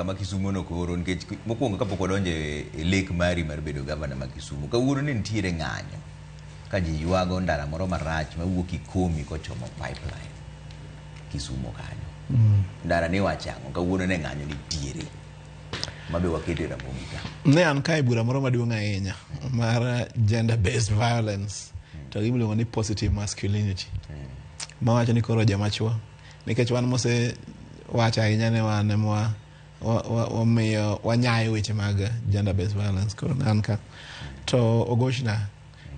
ngama Kisumu no koro nikech mokwongo kapok odonje lake mari mar bedo gavana ma Kisumu kawuono ni nitiere ng'anyo ka ji ywago ndara moro marach mawuok Ikomi kochomo pipeline Kisumu kanyo ndara ni wachango kawuono ne ng'anyo nitiere mabe wakete rambomika ne an kai bura moro maduong' ahinya mar gender based violence to gibiluongo ni positive masculinity mawacho ni koro joma chuo nikech wan mose wacha ahinya ne wan emwa wamiyo wanyayo weche mag gender based violence koro nan ka to ogochna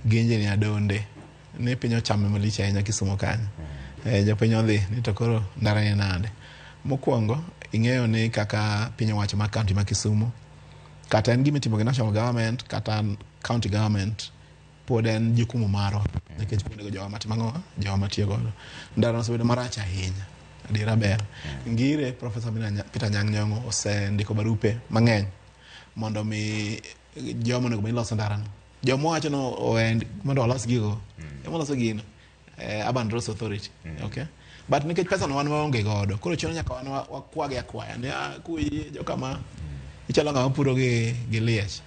genje ni adonde ne piny ochame malich ahinya Kisumu kanyo jopiny odhi ni to koro ndara ni nade mokwongo ing'eyo ni kaka piny owacho mar county ma Kisumu kata en gimitimo gi national government kata county government pod en jukumu maro nikech pod jowa matimo ang'o jowa matiyo godo ndara osebedo marach ahinya adira ber ngire Professor Peter Anyang' Nyong'o osendiko barupe mang'eny mondo mi joma onego bed ni loso ndara no joma wacho no oend mondo olos gigo loso gino Urban Roads Authority okay but nikech pesa no wan waonge godo koro chuno nyaka wan wakwage akwaya ne kuyi jo kama ichalo ng'ama puro gi liech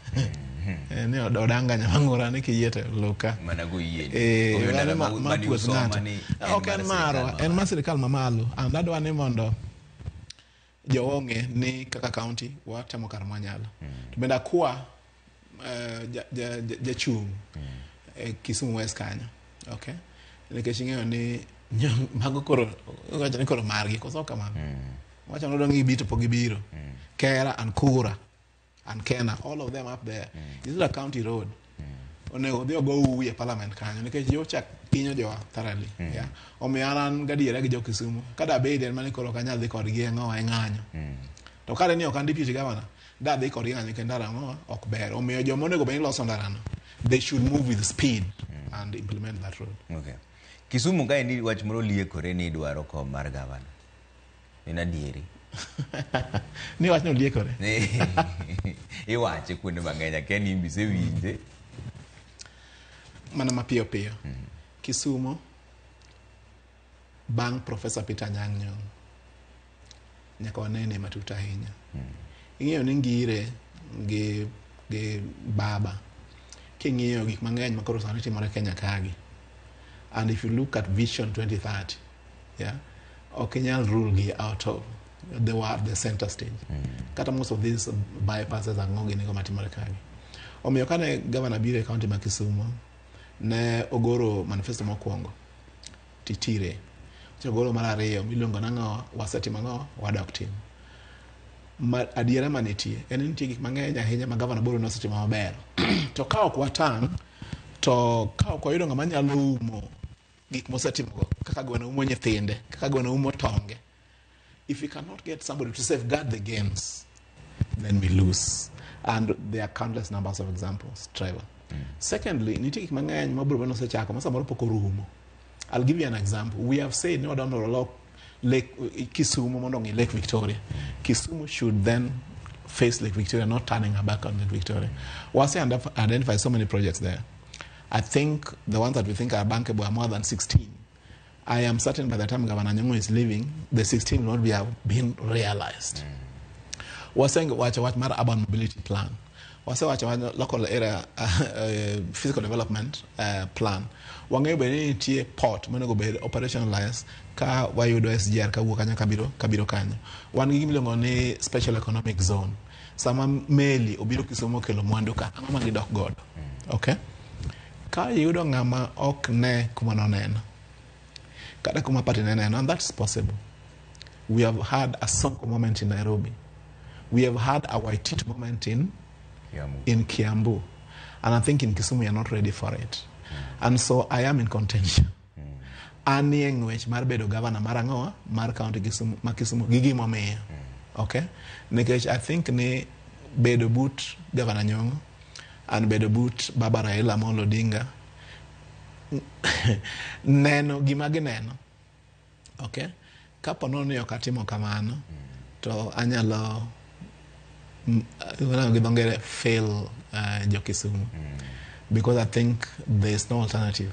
ne odanga nyamang'ura ni kiyete loka mana go yie ma puoth ng'ato ok en maro en ma sirikal mamalo and adwa ni mondo jowong'e ni kaka county watemo kar mwanyalo to bende akwa jachung' Kisumu West kanyo okay nikech ing'eyo ni mago koro wacho ni koro margi koso kamano wacho no dongi bito po gibiro Kera and Kura and Kena all of them up there this is a county road onego dhi go uye parliament kanyo nikech yo chak kinyo jo thoroughly yeah omiaran gadiera gi jo Kisumu kada bede mani koro kanyal dhi kod gi ng'o ai ng'anyo to kare ni ok an deputy governor da dhi kod ng'anyo kendo ndara ng'o ok ber omiyo joma onego bed ni loso ndara no they should move with speed and implement that road okay Kisumu ka endi wach moro liekore ni dwaro kom mar gavana en adieri ni wach no liekore iwache kuonde mang'eny akeni imbi se winje mana mapiyo piyo Kisumu bang' Professor Peter Anyang' Nyong'o nyaka wanene matut ahinya ing'eyo ni ngire gi baba king'iyo gik mang'eny makoro sani timore Kenya kagi and if you look at Vision 2030 yeah Kenyal rule gi out of the center stage kata most of these bypasses are ng'ogi ni matimore kagi omiyo kane governor bire county ma Kisumu ne ogoro manifesto mokwongo titire ogoro mar ariyo miluongo nang'o wasetimo ng'o wadok tim adiera manitie en nitie gik mang'eny ahinya ma governor boro nosetimo maber to ka ok watang' to ka ok wayudo ng'ama nyalo umo gik mosetimogo kaka gweno umo nyithinde kaka gweno umo tonge if we cannot get somebody to safeguard the games then we lose and there are countless numbers of examples Trevor secondly nitie gik mang'eny mabiro beno sechako masamoro pok orumo I'll give you an example we have said no down or Lake Kisumu mondo ngi Lake Victoria Kisumu should then face Lake Victoria not turning her back on Lake Victoria once identify so many projects there I think the ones that we think are bankable are more than 16 I am certain by the time Governor Nyong'o is leaving the 16 will not be being realized we're saying watch mar urban mobility plan wase watch local area physical development plan wang'eyo bende ni nitie port monego bed operationalized ka wayudo SGR ka wuok kanyo kabiro kanyo wan gi gimiluongo ni special economic zone sama meli obiro Kisumu kelo mwandu ka ang'o ma gidok godo okay ka yudo ng'ama ok ne kuma noneno kada kuma pati neno and that's possible we have had a Sonko moment in Nairobi we have had a Waititi moment in Kiambu and I think in Kisumu we are not ready for it and so I am in contention ani eng'wech mar bedo governor mar ang'owa mar county Kisumu ma Kisumu gi gimomiyo okay nikech I think ni bedo but Governor Nyong'o and bedo but Baba Raila Amolo Odinga neno gima gineno okay kapo nono yo katimo kamano to anyalo gidongere fail jo Kisumu because I think there's no alternative.